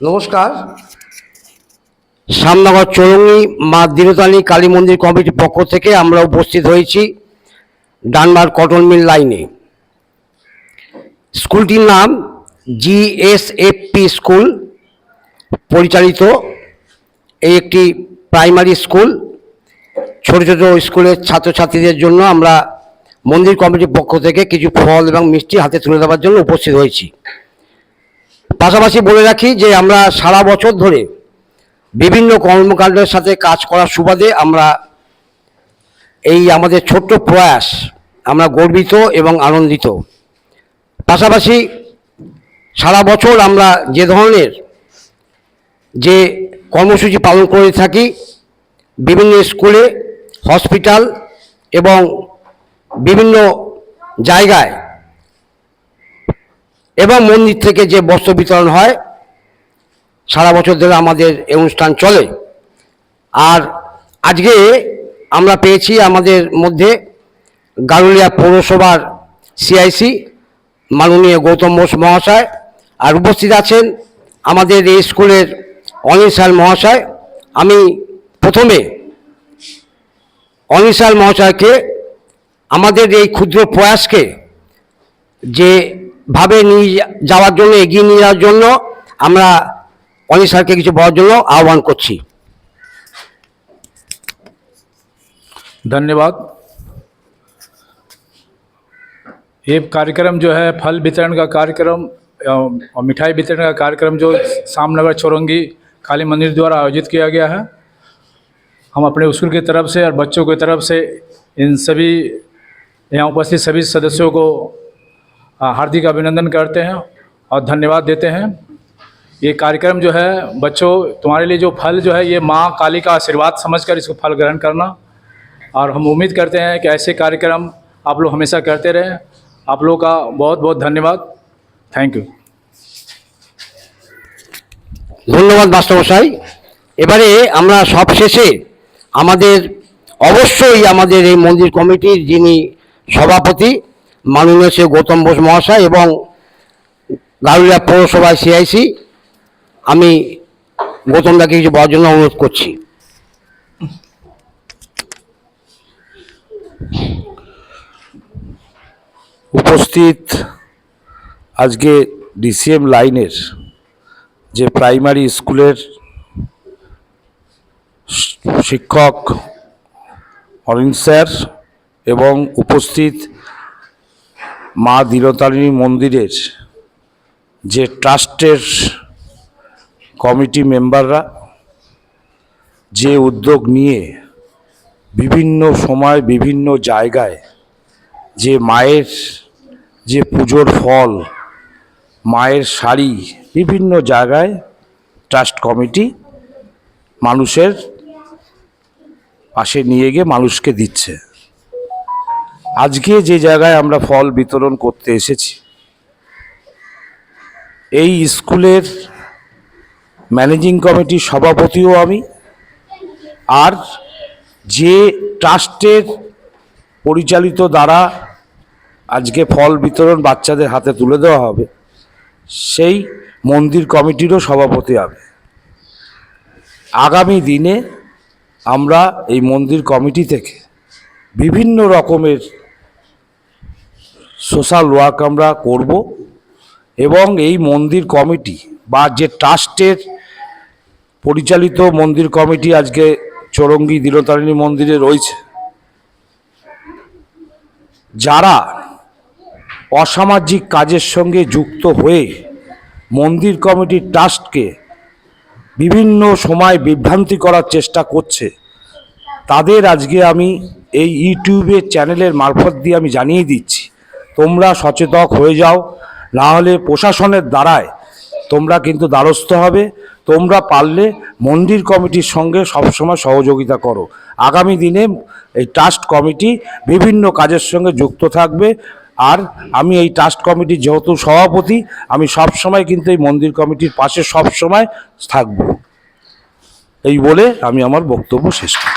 নমস্কার। শ্যামনগর চৌরঙ্গি মা দীনতারিণী কালী মন্দির কমিটির পক্ষ থেকে আমরা উপস্থিত হয়েছি ডানমার কটন মিল লাইনে। স্কুলটির নাম GSFP স্কুল পরিচালিত এই একটি প্রাইমারি স্কুল। ছোট ছোট স্কুলের ছাত্রছাত্রীদের জন্য আমরা মন্দির কমিটির পক্ষ থেকে কিছু ফল এবং মিষ্টি হাতে তুলে দেওয়ার জন্য উপস্থিত হয়েছি। পাশাপাশি বলে রাখি যে আমরা সারা বছর ধরে বিভিন্ন কর্মকাণ্ডের সাথে কাজ করার সুবাদে আমরা এই আমাদের ছোট্ট প্রয়াস আমরা গর্বিত এবং আনন্দিত। পাশাপাশি সারা বছর আমরা যে ধরনের যে কর্মসূচি পালন করে থাকি বিভিন্ন স্কুলে, হসপিটাল এবং বিভিন্ন জায়গায় এবং মন্দির থেকে যে বস্ত্র বিতরণ হয়, সারা বছর ধরে আমাদের এই অনুষ্ঠান চলে। আর আজকে আমরা পেয়েছি আমাদের মধ্যে গারুলিয়া পৌরসভার CIC মাননীয় গৌতম বোস মহাশয়, আর উপস্থিত আছেন আমাদের এই স্কুলের অনিল স্যার মহাশয়। আমি প্রথমে অনিল স্যার মহাশয়কে আমাদের এই ক্ষুদ্র প্রয়াসকে যেভাবে নিয়ে যাওয়ার জন্য, এগিয়ে নিয়ে যাওয়ার জন্য আমরা অনিল স্যারকে কিছু বলার জন্য আহ্বান করছি। धन्यवाद। ये कार्यक्रम जो है फल वितरण का कार्यक्रम और मिठाई वितरण का कार्यक्रम जो श्यामनगर चौरंगी काली मंदिर द्वारा आयोजित किया गया है, हम अपने स्कूल की तरफ से और बच्चों की तरफ से इन सभी यहाँ उपस्थित सभी सदस्यों को हार्दिक अभिनंदन करते हैं और धन्यवाद देते हैं। ये कार्यक्रम जो है बच्चों, तुम्हारे लिए जो फल जो है ये माँ काली का आशीर्वाद समझकर इसको फल ग्रहण करना, और हम उम्मीद करते हैं कि ऐसे कार्यक्रम आप लोग हमेशा करते रहें। आप लोगों का बहुत बहुत धन्यवाद। Thank you. ধন্যবাদ মাস্টারমশাই। এবারে আমরা সবশেষে আমাদের অবশ্যই আমাদের এই মন্দির কমিটির যিনি সভাপতি মাননীয় শ্রী গৌতম বোস মহাশয় এবং গারুলিয়া পৌরসভায় CIC, আমি গৌতমদাকে কিছু বলার জন্য অনুরোধ করছি। উপস্থিত আজকে DCM লাইনের যে প্রাইমারি স্কুলের শিক্ষক অনিল স্যার এবং উপস্থিত মা দীনতারিণী মন্দিরের যে ট্রাস্টের কমিটি মেম্বাররা যে উদ্যোগ নিয়ে বিভিন্ন সময় বিভিন্ন জায়গায় যে মায়ের যে পুজোর ফল, মায়ের শাড়ি বিভিন্ন জায়গায় ট্রাস্ট কমিটি মানুষের পাশে নিয়ে গিয়ে মানুষকে দিচ্ছে। আজকে যে জায়গায় আমরা ফল বিতরণ করতে এসেছি, এই স্কুলের ম্যানেজিং কমিটির সভাপতিও আমি, আর যে ট্রাস্টের পরিচালিত দ্বারা আজকে ফল বিতরণ বাচ্চাদের হাতে তুলে দেওয়া হবে, সেই মন্দির কমিটিরও সভাপতি হবে। আগামী দিনে আমরা এই মন্দির কমিটি থেকে বিভিন্ন রকমের সোশ্যাল ওয়ার্ক আমরা করব এবং এই মন্দির কমিটি বা যে ট্রাস্টের পরিচালিত মন্দির কমিটি আজকে চৌরঙ্গি দীনতারিণী মন্দিরে রয়েছে, যারা অসামাজিক কাজের সঙ্গে যুক্ত হয়ে মন্দির কমিটির ট্রাস্টকে বিভিন্ন সময় বিভ্রান্তি করার চেষ্টা করছে, তাদের আজকে আমি এই ইউটিউবের চ্যানেলের মারফত দিয়ে আমি জানিয়ে দিচ্ছি, তোমরা সচেতন হয়ে যাও, না হলে প্রশাসনের দ্বারায় তোমরা কিন্তু দ্বারস্থ হবে। তোমরা পারলে মন্দির কমিটির সঙ্গে সবসময় সহযোগিতা করো। আগামী দিনে এই ট্রাস্ট কমিটি বিভিন্ন কাজের সঙ্গে যুক্ত থাকবে, আর আমি এই ট্রাস্ট কমিটির যেহেতু সভাপতি, আমি সবসময় কিন্তু এই মন্দির কমিটির পাশে সবসময় থাকব। এই বলে আমি আমার বক্তব্য শেষ করি।